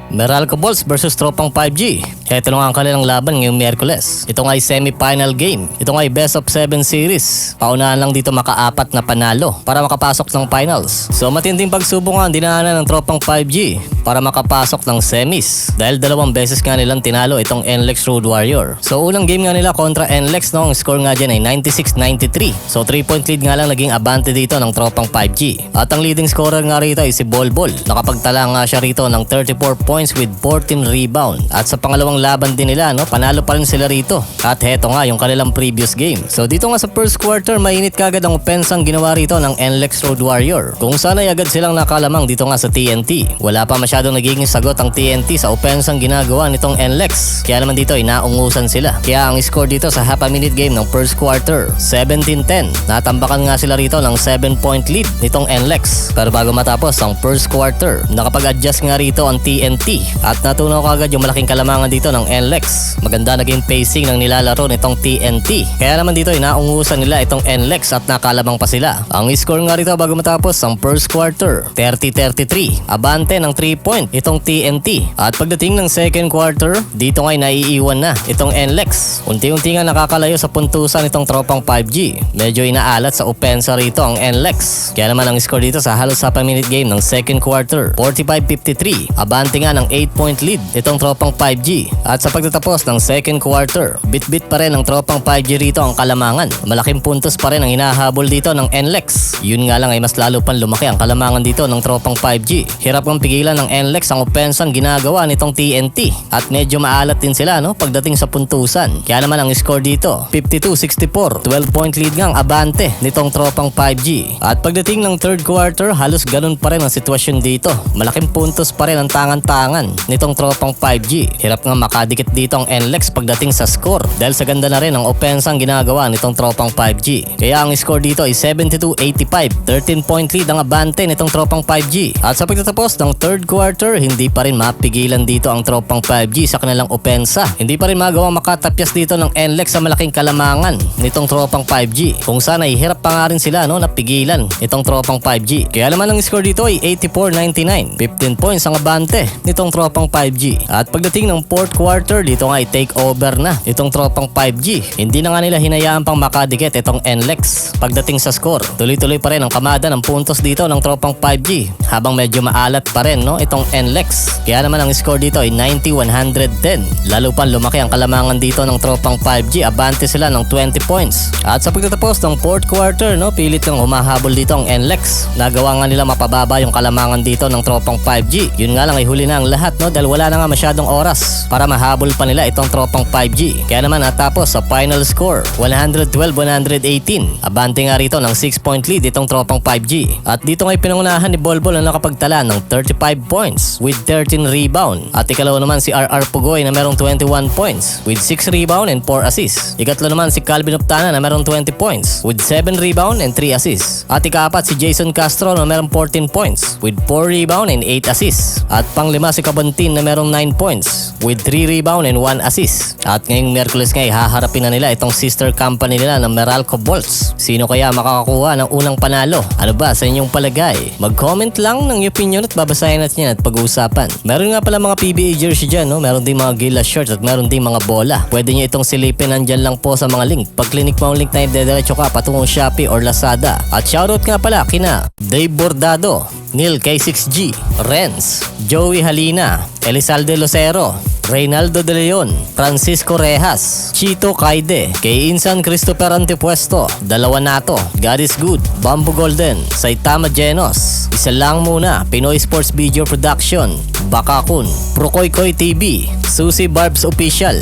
Meralco Balls versus Tropang 5G. Ito lang ang kanilang laban ngayong Miyerkules. Ito nga ay semi-final game. Ito nga ay best of 7 series. Paunahan lang dito makaapat na panalo para makapasok ng finals. So matinding pagsubok nga ang dinaanan ng Tropang 5G para makapasok ng semis. Dahil 2 beses nga nilang tinalo itong NLEX Road Warrior. So unang game nga nila kontra NLEX, no, ang score nga dyan ay 96-93. So 3-point lead nga lang naging abante dito ng Tropang 5G. At ang leading scorer nga rito ay si Bolbol. Nakapagtala nga siya rito ng 34 points with 14 rebound. At sa pangalawang laban din nila, no, panalo pa rin sila rito. At heto nga yung kanilang previous game. So dito nga sa first quarter, mainit kagad ang opensang ginawa rito ng NLEX Road Warrior. Kung sana ay agad silang nakalamang dito nga sa TNT. Wala pa masyadong nagiging sagot ang TNT sa opensang ginagawa nitong NLEX. Kaya naman dito ay naungusan sila. Kaya ang score dito sa half a minute game ng first quarter, 17-10. Natambakan nga sila rito ng 7-point lead nitong NLEX. Pero bago matapos ang first quarter, nakapag-adjust nga rito ang TNT at natunaw kagad yung malaking kalamangan dito ng NLEX. Maganda naging pacing ng nilalaro nitong TNT. Kaya naman dito ay naungusan nila itong NLEX at nakalamang pa sila. Ang score nga rito bago matapos ang first quarter, 30-33. Abante ng 3-point itong TNT. At pagdating ng second quarter, dito nga ay naiiwan na itong NLEX. Unti-unti nga nakakalayo sa puntusan itong Tropang 5G. Medyo inaalat sa opensa rito ang NLEX. Kaya naman ang score dito sa halos half a minute game ng second quarter, 45-53. Abante nga ng 8-point lead itong Tropang 5G. At sa pagtatapos ng second quarter, bit-bit pa rin ng Tropang 5G rito ang kalamangan. Malaking puntos pa rin ang hinahabol dito ng NLEX. Yun nga lang ay mas lalo pang lumaki ang kalamangan dito ng Tropang 5G. Hirap ang pigilan ng NLEX ang opensang ginagawa nitong TNT. At medyo maalat din sila, no, pagdating sa puntusan. Kaya naman ang score dito, 52-64. 12-point lead nga ang abante nitong Tropang 5G. At pagdating ng third quarter, halos ganun pa rin ang sitwasyon dito. Malaking puntos pa rin ang tangan-tangan nitong Tropang 5G. Hirap nga makadikit dito ang NLEX pagdating sa score dahil sa ganda na rin ang opensang ginagawa nitong Tropang 5G. Kaya ang score dito ay 72-85. 13-point lead ang abante nitong Tropang 5G. At sa pagtatapos ng third quarter, hindi pa rin mapigilan dito ang Tropang 5G sa kanilang opensa. Hindi pa rin magawang makatapyas dito ng NLEX sa malaking kalamangan nitong Tropang 5G. Kung sana ay hirap pa nga rin sila, no, napigilan itong Tropang 5G. Kaya naman ang score dito ay 84-99. 15 points ang abante nitong Tropang 5G. At pagdating ng fourth quarter, dito nga ay take over na itong Tropang 5G. Hindi na nga nila hinayaan pang makadikit itong NLEX. Pagdating sa score, tuloy-tuloy pa rin ang kamada ng puntos dito ng Tropang 5G habang medyo maalat pa rin, no, itong NLEX. Kaya naman ang score dito ay 90-110. Lalo pa lumaki ang kalamangan dito ng Tropang 5G. Abante sila ng 20 points. At sa pagtatapos ng fourth quarter, no, pilit kang humahabol dito ang NLEX. Nagawa nga nila mapababa yung kalamangan dito ng Tropang 5G. Yun nga lang ay huli na ang lahat, no, dahil wala na nga masyadong oras para mahabol pa nila itong Tropang 5G. Kaya naman natapos sa final score, 112-118. Abante nga rito ng 6-point lead itong Tropang 5G. At dito nga'y pinangunahan ni Bolbol na nakapagtala ng 35 points with 13 rebound. At ikalawa naman si RR Pugoy na merong 21 points with 6 rebound and 4 assists. Ikatlo naman si Calvin Optana na merong 20 points with 7 rebound and 3 assists. At ikaapat si Jason Castro na merong 14 points with 4 rebound and 8 assists. At panglima si Cabantin na merong 9 points with 3 rebound and 1 assist. At ngayong Miyerkules nga haharapin na nila itong sister company nila ng Meralco Balls. Sino kaya makakakuha ng unang panalo? Ano ba sa inyong palagay? Mag-comment lang ng opinion at babasahin natin yan at pag-uusapan. Meron nga pala mga PBA jersey dyan, no? Meron din mga Gilas shirts at meron din mga bola. Pwede nyo itong silipin, nandyan lang po sa mga link. Pag clinic mo ang link na idediretso ka patungong Shopee or Lazada. At shoutout nga pala kina Dave Bordado, Neil K6G, Renz, Joey Halina, Elizalde Lucero, Reynaldo De Leon, Francisco Rejas, Chito Kaide, kay Insan Christopher Antipuesto, Dalawa Nato, God is Good, Bamboo Golden, Saitama Genos, Isa Lang Muna, Pinoy Sports Video Production, Bakakun, Prokoykoy TV, Susie Barbs Official,